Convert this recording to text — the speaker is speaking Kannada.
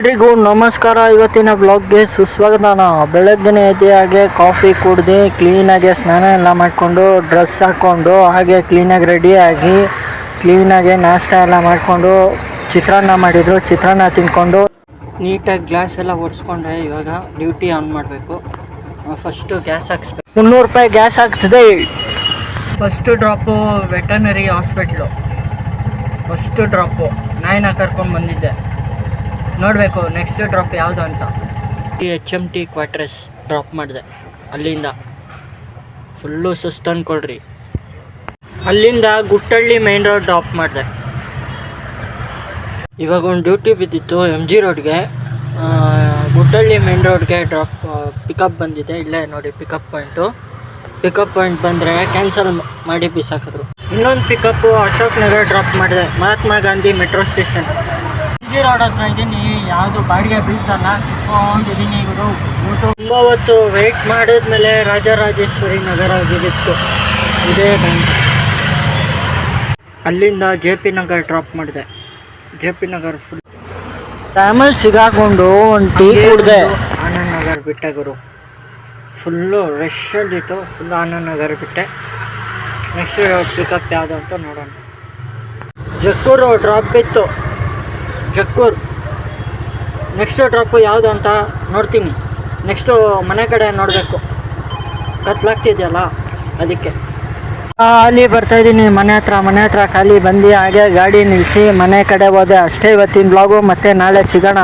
ಎಲ್ರಿಗೂ ನಮಸ್ಕಾರ. ಇವತ್ತಿನ ಬ್ಲಾಗ್ಗೆ ಸುಸ್ವಾಗತ. ಬೆಳಗ್ಗೆನೇ ಎದ್ದು ಹಾಗೆ ಕಾಫಿ ಕುಡ್ದು ಕ್ಲೀನಾಗಿ ಸ್ನಾನ ಎಲ್ಲ ಮಾಡಿಕೊಂಡು ಡ್ರೆಸ್ ಹಾಕ್ಕೊಂಡು ಹಾಗೆ ಕ್ಲೀನಾಗಿ ರೆಡಿಯಾಗಿ ಕ್ಲೀನಾಗಿ ನಾಷ್ಟ ಎಲ್ಲ ಮಾಡಿಕೊಂಡು ಚಿತ್ರಾನ್ನ ಮಾಡಿದರು. ಚಿತ್ರಾನ್ನ ತಿಂದ್ಕೊಂಡು ನೀಟಾಗಿ ಗ್ಲಾಸ್ ಎಲ್ಲ ಒರೆಸ್ಕೊಂಡೆ. ಇವಾಗ ಡ್ಯೂಟಿ ಆನ್ ಮಾಡಬೇಕು. ಫಸ್ಟು ಗ್ಯಾಸ್ ಹಾಕ್ಸ್ಬೇಕು. 300 ರೂಪಾಯಿ ಗ್ಯಾಸ್ ಹಾಕ್ಸಿದೆ. First drop veterinary hospital. First drop ನಾಯಿನ ಕರ್ಕೊಂಡು ಬಂದಿದ್ದೆ. ನೋಡಬೇಕು ನೆಕ್ಸ್ಟ್ ಡ್ರಾಪ್ ಯಾವುದು ಅಂತ. HMT ಕ್ವಾರ್ಟರ್ಸ್ ಡ್ರಾಪ್ ಮಾಡಿದೆ. ಅಲ್ಲಿಂದ ಫುಲ್ಲು ಸುಸ್ತು ಅಂದ್ಕೊಳ್ರಿ. ಅಲ್ಲಿಂದ ಗುಟ್ಟಳ್ಳಿ ಮೈನ್ ರೋಡ್ ಡ್ರಾಪ್ ಮಾಡಿದೆ. ಇವಾಗ ಒಂದು ಡ್ಯೂಟಿ ಬಿದ್ದಿತ್ತು MG ರೋಡ್ಗೆ. ಗುಟ್ಟಳ್ಳಿ ಮೈನ್ ರೋಡ್ಗೆ ಪಿಕಪ್ ಬಂದಿದೆ. ಇಲ್ಲೇ ನೋಡಿ ಪಿಕಪ್ ಪಾಯಿಂಟ್ ಬಂದರೆ ಕ್ಯಾನ್ಸಲ್ ಮಾಡಿ ಬಿಸಾಕಿದ್ರು. ಇನ್ನೊಂದು ಪಿಕಪ್ಪು ಅಶೋಕ್ ನಗರ್ ಡ್ರಾಪ್ ಮಾಡಿದೆ. Mahatma Gandhi metro station. MG road ಹತ್ರ ಇದ್ದೀನಿ. ಯಾವುದು ಬಾಡಿಗೆ ಬೀಳ್ತಲ್ಲ, ಕುತ್ಕೊಂಡಿದ್ದೀನಿ. ಇವರು ತುಂಬ ಹೊತ್ತು ವೆಯ್ಟ್ ಮಾಡಿದ್ಮೇಲೆ ರಾಜರಾಜೇಶ್ವರಿ ನಗರ ಆಗಿತ್ತು. ಇದೇ ಟೈಮ್. ಅಲ್ಲಿಂದ JP ನಗರ್ ಡ್ರಾಪ್ ಮಾಡಿದೆ. JP ನಗರ್ ಫುಲ್ ಟೈಮಲ್ಲಿ ಸಿಗಾಕೊಂಡು ಒಂದು ಟೀ ಕುಡಿದೆ. ಆನಂದ್ ನಗರ್ ಬಿಟ್ಟೆ ಗುರು. ಫುಲ್ಲು ರಶಲ್ಲಿತ್ತು. ಫುಲ್ಲು ಆನಂದ್ ನಗರ್ ಬಿಟ್ಟೆ. ನೆಕ್ಸ್ಟ್ ಪಿಕಪ್ ಯಾವುದು ಅಂತ ನೋಡೋಣ. ಜಕ್ಕೂರು ಡ್ರಾಪ್ ಇತ್ತು. ಜಕ್ಕೂರು ನೆಕ್ಸ್ಟ್ ಡ್ರಾಪು ಯಾವುದು ಅಂತ ನೋಡ್ತೀನಿ. ನೆಕ್ಸ್ಟು ಮನೆ ಕಡೆ ನೋಡಬೇಕು. ಕತ್ಲಾಗ್ತಿದೆಯಲ್ಲ ಅದಕ್ಕೆ. ಅಲ್ಲಿ ಬರ್ತಾಯಿದ್ದೀನಿ ಮನೆ ಹತ್ರ ಖಾಲಿ ಬಂದು ಹಾಗೆ ಗಾಡಿ ನಿಲ್ಲಿಸಿ ಮನೆ ಕಡೆ ಹೋದೆ. ಅಷ್ಟೇ ಇವತ್ತಿನ ಬ್ಲಾಗು. ಮತ್ತೆ ನಾಳೆ ಸಿಗೋಣ.